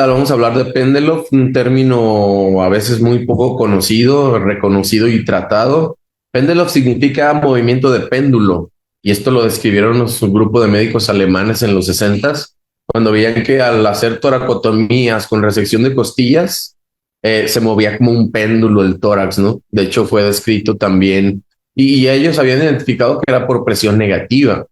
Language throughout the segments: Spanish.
tal? Vamos a hablar de Pendelov, un término a veces muy poco conocido, reconocido y tratado. Pendelov significa movimiento de péndulo, y esto lo describieron un grupo de médicos alemanes en los 60 cuando veían que al hacer toracotomías con resección de costillas, se movía como un péndulo el tórax, ¿no? De hecho, fue descrito también, y ellos habían identificado que era por presión negativa,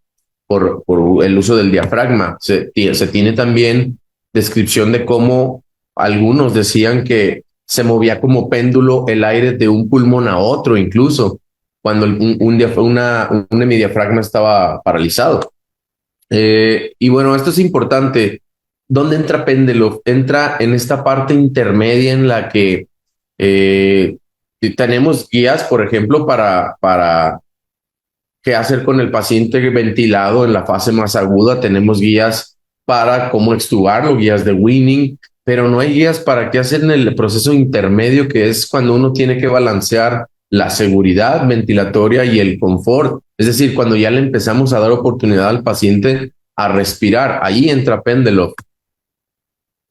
por el uso del diafragma. Se tiene también descripción de cómo algunos decían que se movía como péndulo el aire de un pulmón a otro, incluso cuando un hemidiafragma estaba paralizado. Y bueno, esto es importante. ¿Dónde entra Pendelov? Entra en esta parte intermedia en la que eh, tenemos guías, por ejemplo, para qué hacer con el paciente ventilado en la fase más aguda. Tenemos guías para cómo extubarlo, guías de weaning, pero no hay guías para qué hacer en el proceso intermedio, que es cuando uno tiene que balancear la seguridad ventilatoria y el confort. Es decir, cuando ya le empezamos a dar oportunidad al paciente a respirar, ahí entra Pendelov.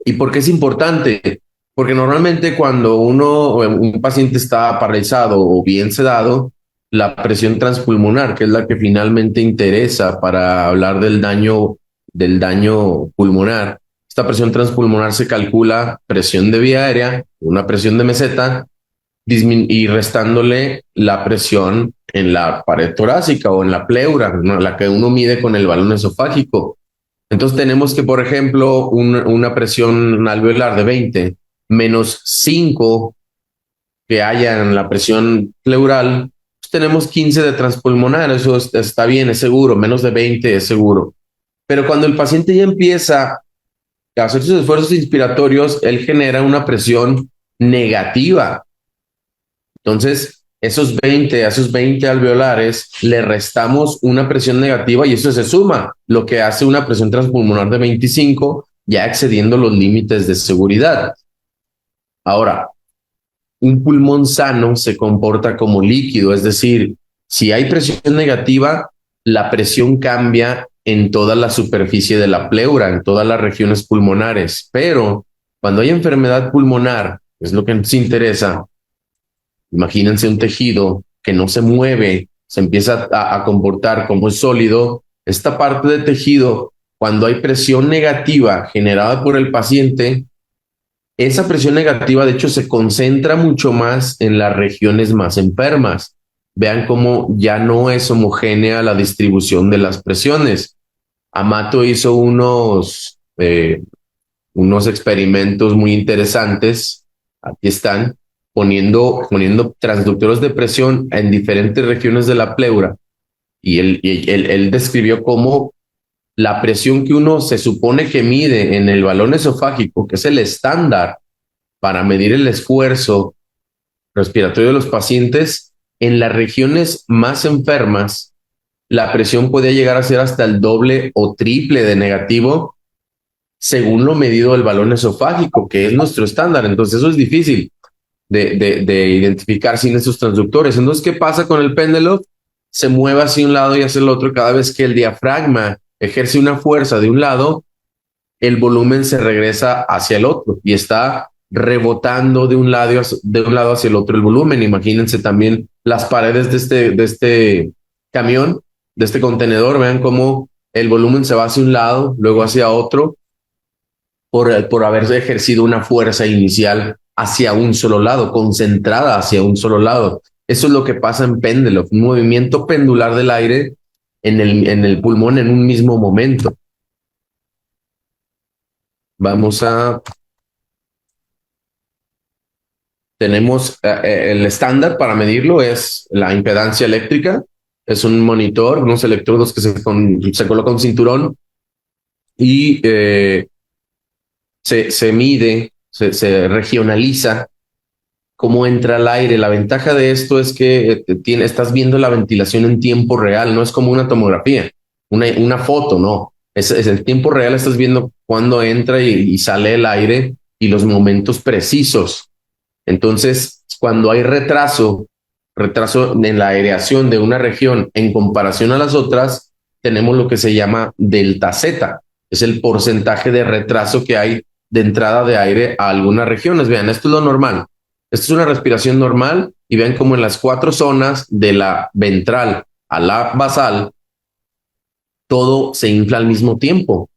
¿Y por qué es importante? Porque normalmente cuando un paciente está paralizado o bien sedado, la presión transpulmonar, que es la que finalmente interesa para hablar del daño pulmonar, esta presión transpulmonar se calcula presión de vía aérea, una presión de meseta, y restándole la presión en la pared torácica o en la pleura, ¿no? La que uno mide con el balón esofágico. Entonces tenemos que, por ejemplo, una presión alveolar de 20 menos 5 que haya en la presión pleural, pues tenemos 15 de transpulmonar. Eso está bien, es seguro. Menos de 20 es seguro. Pero cuando el paciente ya empieza a hacer sus esfuerzos inspiratorios, él genera una presión negativa. Entonces, a esos 20 alveolares le restamos una presión negativa y eso se suma, lo que hace una presión transpulmonar de 25, ya excediendo los límites de seguridad. Ahora, un pulmón sano se comporta como líquido, es decir, si hay presión negativa, la presión cambia en toda la superficie de la pleura, en todas las regiones pulmonares, pero cuando hay enfermedad pulmonar, es lo que nos interesa. Imagínense un tejido que no se mueve, se empieza a comportar como es sólido. Esta parte del tejido, cuando hay presión negativa generada por el paciente, esa presión negativa de hecho se concentra mucho más en las regiones más enfermas. Vean cómo ya no es homogénea la distribución de las presiones. Amato hizo unos experimentos muy interesantes. Aquí están poniendo transductores de presión en diferentes regiones de la pleura. Y él describió cómo la presión que uno se supone que mide en el balón esofágico, que es el estándar para medir el esfuerzo respiratorio de los pacientes, en las regiones más enfermas, la presión podía llegar a ser hasta el doble o triple de negativo según lo medido del balón esofágico, que es nuestro estándar. Entonces eso es difícil de identificar sin esos transductores. Entonces, ¿qué pasa con el Pendelov? Se mueve hacia un lado y hacia el otro. Cada vez que el diafragma ejerce una fuerza de un lado, el volumen se regresa hacia el otro y está rebotando de un lado hacia el otro el volumen. Imagínense también las paredes de este camión, de este contenedor. Vean cómo el volumen se va hacia un lado, luego hacia otro, por haber ejercido una fuerza inicial hacia un solo lado, concentrada hacia un solo lado. Eso es lo que pasa en Pendelov, un movimiento pendular del aire en el pulmón en un mismo momento. Vamos a... Tenemos el estándar para medirlo es la impedancia eléctrica. Es un monitor, unos electrodos que se coloca un cinturón y se mide, se regionaliza cómo entra el aire. La ventaja de esto es que estás viendo la ventilación en tiempo real, no es como una tomografía, una foto, no. Es en tiempo real, estás viendo cuándo entra y sale el aire y los momentos precisos. Entonces, cuando hay retraso en la aireación de una región en comparación a las otras, tenemos lo que se llama delta Z. Es el porcentaje de retraso que hay de entrada de aire a algunas regiones. Vean, esto es lo normal. Esto es una respiración normal y vean cómo en las 4 zonas de la ventral a la basal todo se infla al mismo tiempo.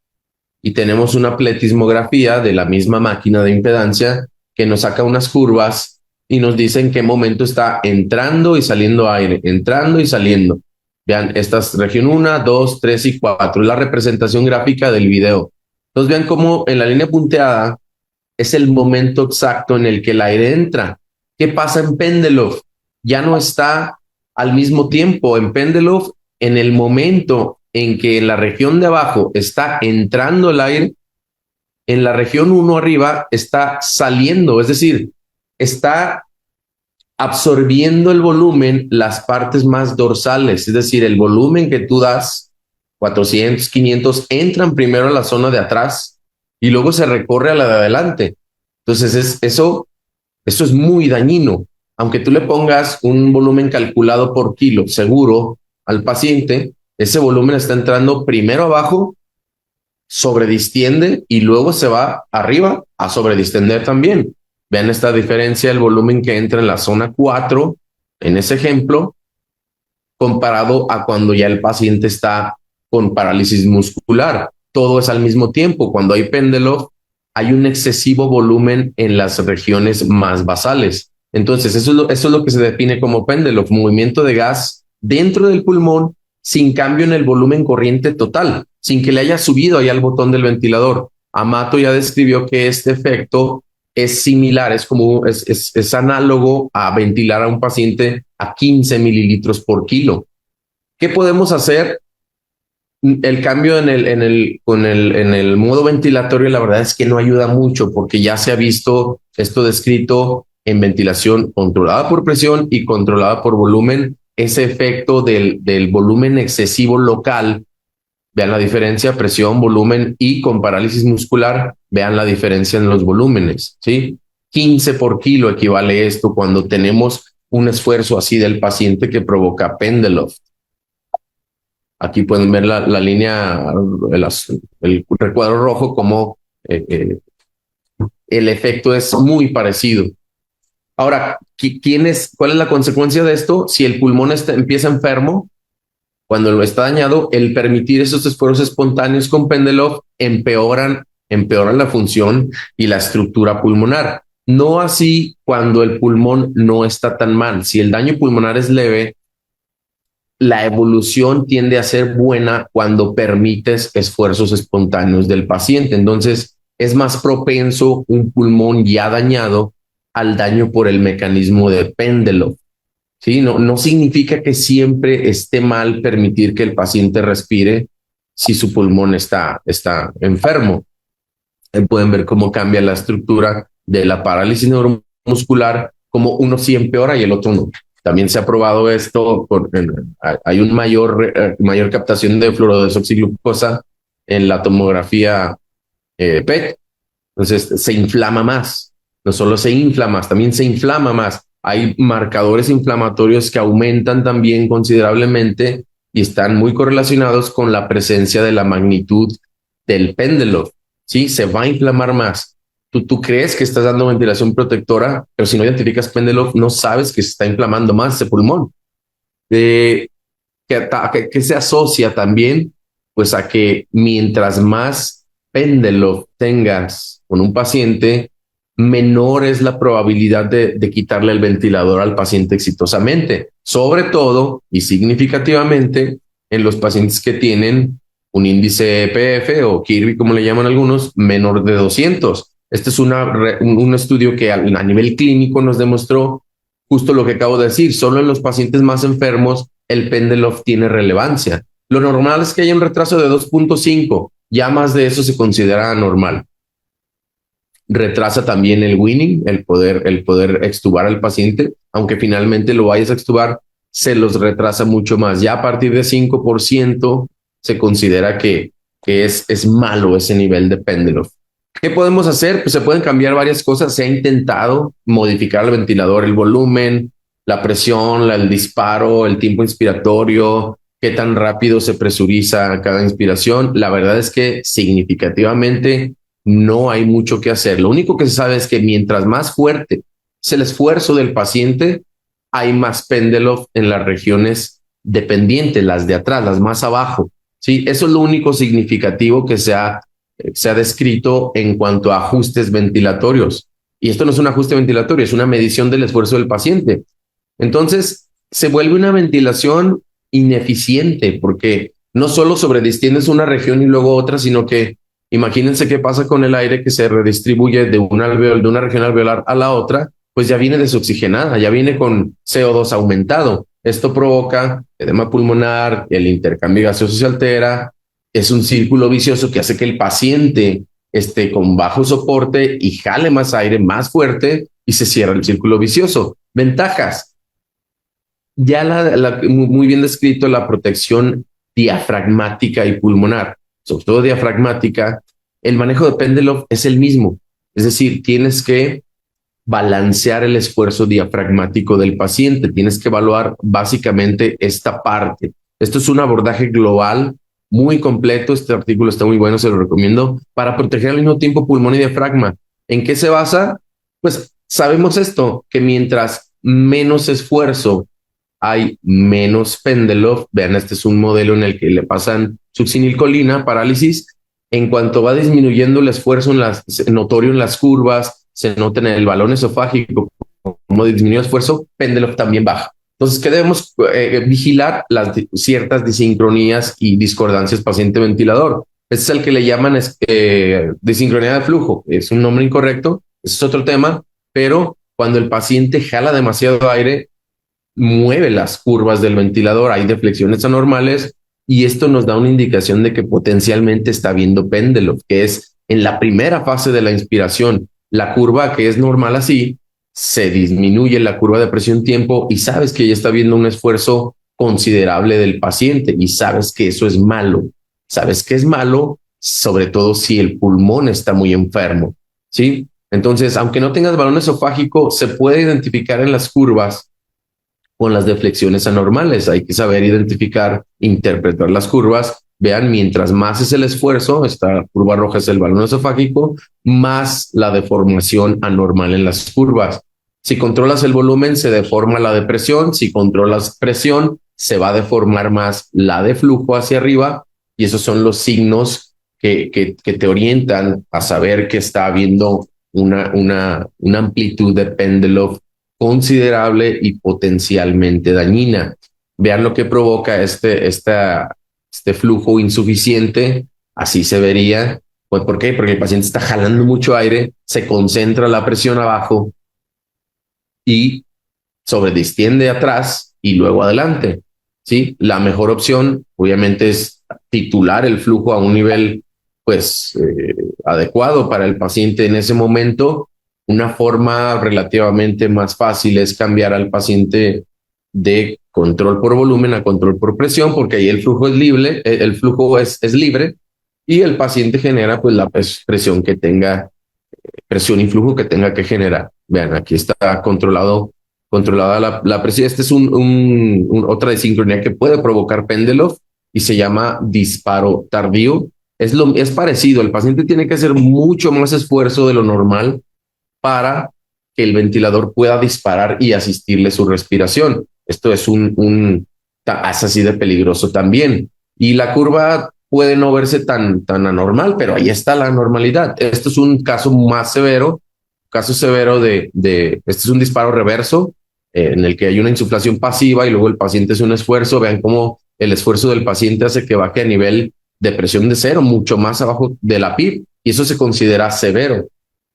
Y tenemos una pletismografía de la misma máquina de impedancia que nos saca unas curvas y nos dice en qué momento está entrando y saliendo aire, entrando y saliendo. Vean, estas región 1, 2, 3 y 4, es la representación gráfica del video. Entonces vean cómo en la línea punteada es el momento exacto en el que el aire entra. ¿Qué pasa en Pendelov? Ya no está al mismo tiempo. En Pendelov, en el momento en que en la región de abajo está entrando el aire, en la región 1 arriba está saliendo, es decir, está absorbiendo el volumen las partes más dorsales, es decir, el volumen que tú das, 400, 500, entran primero a la zona de atrás y luego se recorre a la de adelante. Entonces, eso es muy dañino. Aunque tú le pongas un volumen calculado por kilo seguro al paciente, ese volumen está entrando primero abajo, sobredistiende y luego se va arriba a sobredistender también. Vean esta diferencia, el volumen que entra en la zona 4, en ese ejemplo, comparado a cuando ya el paciente está con parálisis muscular. Todo es al mismo tiempo. Cuando hay péndulo, hay un excesivo volumen en las regiones más basales. Entonces, eso es lo que se define como péndulo, movimiento de gas dentro del pulmón sin cambio en el volumen corriente total, sin que le haya subido ahí al botón del ventilador. Amato ya describió que este efecto es similar, es análogo a ventilar a un paciente a 15 mililitros por kilo. ¿Qué podemos hacer? El cambio en el modo ventilatorio, la verdad es que no ayuda mucho porque ya se ha visto esto descrito en ventilación controlada por presión y controlada por volumen. Ese efecto del volumen excesivo local, vean la diferencia, presión, volumen, y con parálisis muscular, vean la diferencia en los volúmenes, ¿sí? 15 por kilo equivale esto cuando tenemos un esfuerzo así del paciente que provoca Pendelov. Aquí pueden ver la línea, el recuadro rojo, como el efecto es muy parecido. Ahora, ¿cuál es la consecuencia de esto? Si el pulmón empieza enfermo, cuando lo está dañado, el permitir esos esfuerzos espontáneos con Pendelov empeoran la función y la estructura pulmonar. No así cuando el pulmón no está tan mal. Si el daño pulmonar es leve, la evolución tiende a ser buena cuando permites esfuerzos espontáneos del paciente. Entonces, es más propenso un pulmón ya dañado al daño por el mecanismo de Pendelov. ¿Sí? No significa que siempre esté mal permitir que el paciente respire si su pulmón está enfermo. Pueden ver cómo cambia la estructura de la parálisis neuromuscular, como uno sí empeora y el otro no. También se ha probado esto, hay un mayor captación de fluorodesoxiglucosa en la tomografía PET. Entonces se inflama más. No solo se infla más, también se inflama más. Hay marcadores inflamatorios que aumentan también considerablemente y están muy correlacionados con la presencia de la magnitud del péndulo. Sí, se va a inflamar más. Tú crees que estás dando ventilación protectora, pero si no identificas péndulo, no sabes que se está inflamando más ese pulmón. Que se asocia también pues a que mientras más péndulo tengas con un paciente, menor es la probabilidad de quitarle el ventilador al paciente exitosamente, sobre todo y significativamente en los pacientes que tienen un índice EPF o Kirby, como le llaman algunos, menor de 200. Este es un estudio que a nivel clínico nos demostró justo lo que acabo de decir. Solo en los pacientes más enfermos el Pendelov tiene relevancia. Lo normal es que haya un retraso de 2.5. Ya más de eso se considera normal. Retrasa también el weaning, el poder extubar al paciente, aunque finalmente lo vayas a extubar, se los retrasa mucho más. Ya a partir de 5% se considera que es malo ese nivel de Pendelov. ¿Qué podemos hacer? Pues se pueden cambiar varias cosas. Se ha intentado modificar el ventilador, el volumen, la presión, el disparo, el tiempo inspiratorio, qué tan rápido se presuriza cada inspiración. La verdad es que significativamente no hay mucho que hacer. Lo único que se sabe es que mientras más fuerte es el esfuerzo del paciente, hay más péndulo en las regiones dependientes, las de atrás, las más abajo. Sí, eso es lo único significativo que se ha descrito en cuanto a ajustes ventilatorios. Y esto no es un ajuste ventilatorio, es una medición del esfuerzo del paciente. Entonces, se vuelve una ventilación ineficiente porque no solo sobredistiendes una región y luego otra, sino que imagínense qué pasa con el aire que se redistribuye de de una región alveolar a la otra, pues ya viene desoxigenada, ya viene con CO2 aumentado. Esto provoca edema pulmonar, el intercambio gaseoso se altera, es un círculo vicioso que hace que el paciente esté con bajo soporte y jale más aire más fuerte y se cierra el círculo vicioso. Ventajas, ya muy bien descrito la protección diafragmática y pulmonar, sobre todo diafragmática, el manejo de péndulo es el mismo. Es decir, tienes que balancear el esfuerzo diafragmático del paciente, tienes que evaluar básicamente esta parte. Esto es un abordaje global muy completo, este artículo está muy bueno, se lo recomiendo, para proteger al mismo tiempo pulmón y diafragma. ¿En qué se basa? Pues sabemos esto, que mientras menos esfuerzo hay menos péndulo. Vean, este es un modelo en el que le pasan succinilcolina, parálisis. En cuanto va disminuyendo el esfuerzo notorio en las curvas, se nota en el balón esofágico como disminuye el esfuerzo, péndulo también baja. Entonces, ¿qué debemos vigilar? Ciertas disincronías y discordancias paciente-ventilador. Este es el que le llaman disincronía de flujo. Es un nombre incorrecto, ese es otro tema, pero cuando el paciente jala demasiado aire, mueve las curvas del ventilador, hay deflexiones anormales y esto nos da una indicación de que potencialmente está habiendo péndulo, que es en la primera fase de la inspiración. La curva que es normal así, se disminuye la curva de presión-tiempo y sabes que ya está habiendo un esfuerzo considerable del paciente y sabes que eso es malo. Sabes que es malo, sobre todo si el pulmón está muy enfermo, ¿sí? Entonces, aunque no tengas balón esofágico, se puede identificar en las curvas con las deflexiones anormales. Hay que saber identificar, interpretar las curvas. Vean, mientras más es el esfuerzo, esta curva roja es el balón esofágico, más la deformación anormal en las curvas. Si controlas el volumen, se deforma la depresión. Si controlas presión, se va a deformar más la de flujo hacia arriba. Y esos son los signos que te orientan a saber que está habiendo una amplitud de péndulo considerable y potencialmente dañina. Vean lo que provoca este flujo insuficiente, así se vería. Pues, ¿por qué? Porque el paciente está jalando mucho aire, se concentra la presión abajo y sobredistiende atrás y luego adelante. ¿Sí? La mejor opción, obviamente, es titular el flujo a un nivel pues adecuado para el paciente en ese momento. Una forma relativamente más fácil es cambiar al paciente de control por volumen a control por presión, porque ahí el flujo es libre, el flujo es libre y el paciente genera pues la presión que tenga, presión y flujo que tenga que generar. Vean, aquí está controlada la presión. Este es otra desincronía que puede provocar péndulo y se llama disparo tardío. Es parecido, el paciente tiene que hacer mucho más esfuerzo de lo normal para que el ventilador pueda disparar y asistirle su respiración. Esto es es así de peligroso también. Y la curva puede no verse tan anormal, pero ahí está la normalidad. Esto es un caso más severo, este es un disparo reverso, en el que hay una insuflación pasiva y luego el paciente hace un esfuerzo. Vean cómo el esfuerzo del paciente hace que baje a nivel de presión de cero, mucho más abajo de la PIB, y eso se considera severo.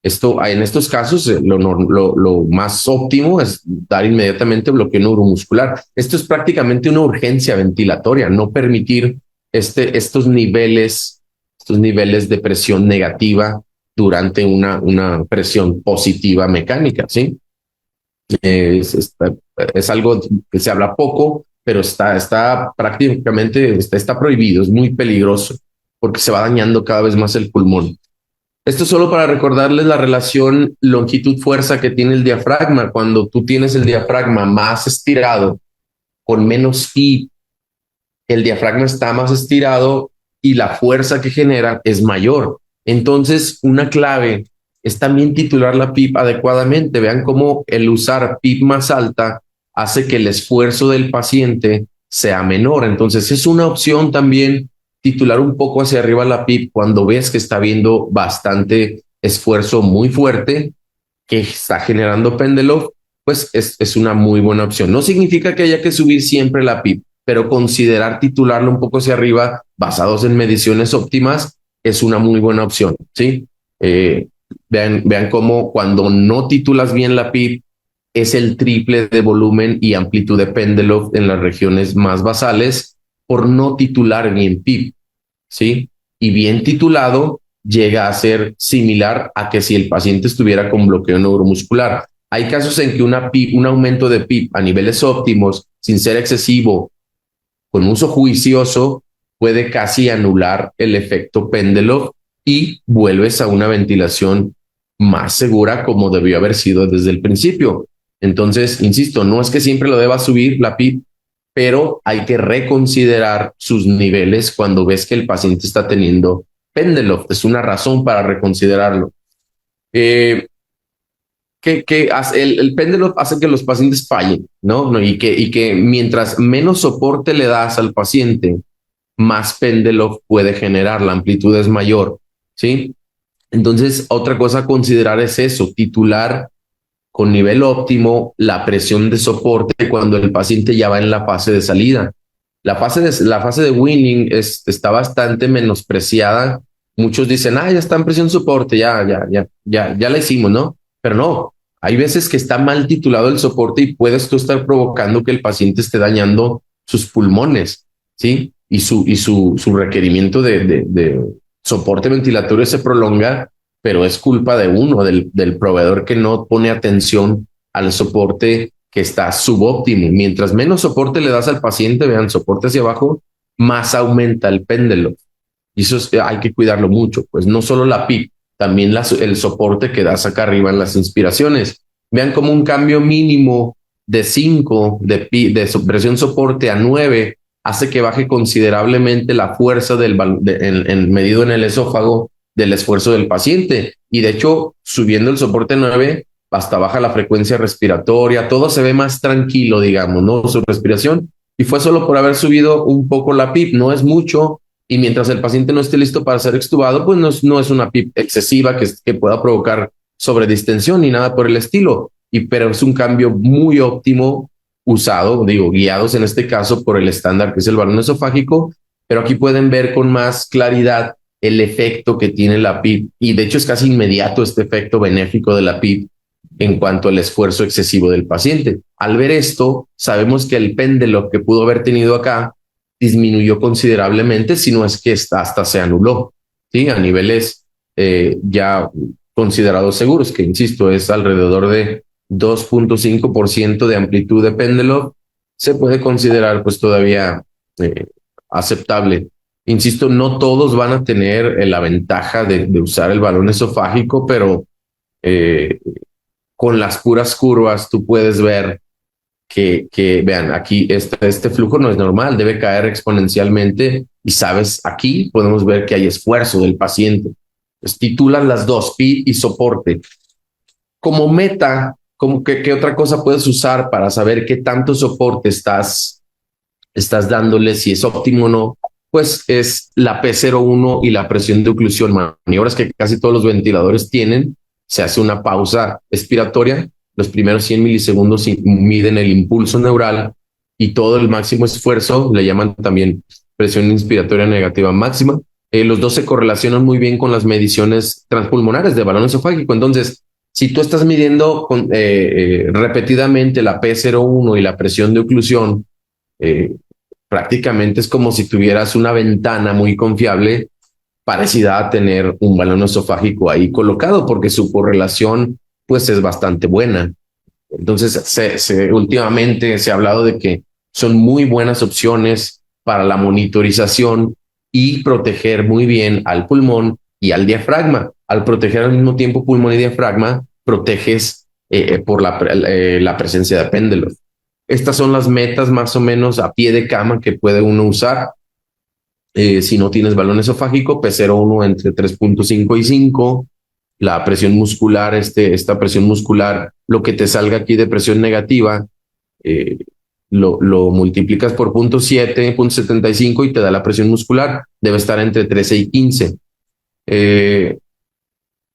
En estos casos, lo más óptimo es dar inmediatamente bloqueo neuromuscular. Esto es prácticamente una urgencia ventilatoria, no permitir estos niveles de presión negativa durante una presión positiva mecánica, ¿sí? Es algo que se habla poco, pero está prácticamente, está prohibido, es muy peligroso porque se va dañando cada vez más el pulmón. Esto es solo para recordarles la relación longitud-fuerza que tiene el diafragma. Cuando tú tienes el diafragma más estirado, con menos PIB, el diafragma está más estirado y la fuerza que genera es mayor. Entonces, una clave es también titular la PIP adecuadamente. Vean cómo el usar PIP más alta hace que el esfuerzo del paciente sea menor. Entonces, es una opción también titular un poco hacia arriba la PIP cuando ves que está habiendo bastante esfuerzo muy fuerte que está generando Pendelov, pues es una muy buena opción. No significa que haya que subir siempre la PIP, pero considerar titularlo un poco hacia arriba, basados en mediciones óptimas, es una muy buena opción, ¿sí? Vean cómo cuando no titulas bien la PIP, es el triple de volumen y amplitud de Pendelov en las regiones más basales por no titular bien PIP, ¿sí? Y bien titulado llega a ser similar a que si el paciente estuviera con bloqueo neuromuscular. Hay casos en que una PIP, un aumento de PIP a niveles óptimos, sin ser excesivo, con uso juicioso, puede casi anular el efecto Pendelov y vuelves a una ventilación más segura como debió haber sido desde el principio. Entonces, insisto, no es que siempre lo deba subir la PIP, pero hay que reconsiderar sus niveles cuando ves que el paciente está teniendo Pendelov. Es una razón para reconsiderarlo. Eh, que hace, el Pendelov hace que los pacientes fallen, ¿no? ¿No? Y que mientras menos soporte le das al paciente, más Pendelov puede generar, la amplitud es mayor, ¿sí? Entonces, otra cosa a considerar es eso, titular con nivel óptimo la presión de soporte cuando el paciente ya va en la fase de salida. La fase de winning está bastante menospreciada. Muchos dicen, ya está en presión soporte, ya la hicimos, ¿no? Pero no, hay veces que está mal titulado el soporte y puedes tú estar provocando que el paciente esté dañando sus pulmones, ¿sí? Y su requerimiento de soporte ventilatorio se prolonga, pero es culpa de uno, del proveedor que no pone atención al soporte que está subóptimo. Mientras menos soporte le das al paciente, vean, soporte hacia abajo, más aumenta el péndulo. Y eso hay que cuidarlo mucho, pues no solo la PIP, también el soporte que das acá arriba en las inspiraciones. Vean como un cambio mínimo de 5 de presión soporte a 9 hace que baje considerablemente la fuerza medido en el esófago del esfuerzo del paciente. Y de hecho, subiendo el soporte 9, hasta baja la frecuencia respiratoria, todo se ve más tranquilo, digamos, ¿no? Su respiración. Y fue solo por haber subido un poco la PIP, no es mucho. Y mientras el paciente no esté listo para ser extubado, pues no es una PIP excesiva que pueda provocar sobredistensión ni nada por el estilo. Pero es un cambio muy óptimo usado, digo, guiados en este caso por el estándar que es el balón esofágico, pero aquí pueden ver con más claridad el efecto que tiene la PIP y de hecho es casi inmediato este efecto benéfico de la PIP en cuanto al esfuerzo excesivo del paciente. Al ver esto, sabemos que el péndulo que pudo haber tenido acá disminuyó considerablemente, si no es que hasta se anuló, ¿sí? A niveles ya considerados seguros, que insisto, es alrededor de 2.5% de amplitud de péndulo, se puede considerar pues todavía aceptable. Insisto, no todos van a tener la ventaja de usar el balón esofágico, pero con las puras curvas tú puedes ver que vean, aquí este flujo no es normal, debe caer exponencialmente y sabes, aquí podemos ver que hay esfuerzo del paciente. Pues titulan las dos, PI y soporte. Como meta, ¿qué otra cosa puedes usar para saber qué tanto soporte estás dándole, si es óptimo o no? Pues es la P01 y la presión de oclusión, maniobras que casi todos los ventiladores tienen. Se hace una pausa expiratoria, los primeros 100 milisegundos miden el impulso neural y todo el máximo esfuerzo, le llaman también presión inspiratoria negativa máxima. Los dos se correlacionan muy bien con las mediciones transpulmonares de balón esofágico. Entonces, si tú estás midiendo repetidamente la P01 y la presión de oclusión, prácticamente es como si tuvieras una ventana muy confiable parecida a tener un balón esofágico ahí colocado, porque su correlación pues es bastante buena. Entonces, últimamente se ha hablado de que son muy buenas opciones para la monitorización y proteger muy bien al pulmón y al diafragma. Al proteger al mismo tiempo pulmón y diafragma, proteges por la presencia de péndulos. Estas son las metas más o menos a pie de cama que puede uno usar. Si no tienes balón esofágico, P01 entre 3.5 y 5. La presión muscular, esta presión muscular, lo que te salga aquí de presión negativa, eh, lo multiplicas por 0.7, 0.75 y te da la presión muscular. Debe estar entre 13 y 15. Eh,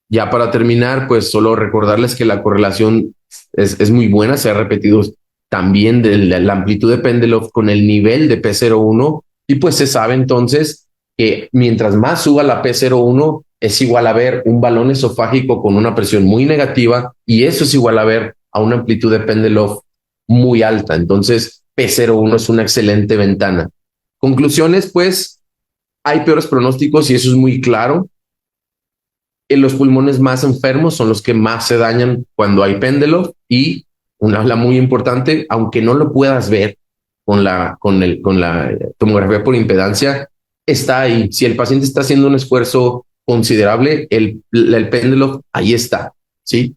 ya para terminar, pues solo recordarles que la correlación es muy buena, se ha repetido también de la amplitud de Pendelov con el nivel de P01 y pues se sabe entonces que mientras más suba la P01 es igual a ver un balón esofágico con una presión muy negativa y eso es igual a ver a una amplitud de Pendelov muy alta. Entonces P01 es una excelente ventana. Conclusiones, pues hay peores pronósticos y eso es muy claro. Los pulmones más enfermos son los que más se dañan cuando hay péndulo y una habla muy importante, aunque no lo puedas ver con la tomografía por impedancia, está ahí. Si el paciente está haciendo un esfuerzo considerable, el péndulo ahí está, ¿sí?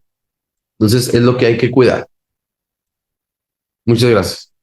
Entonces es lo que hay que cuidar. Muchas gracias.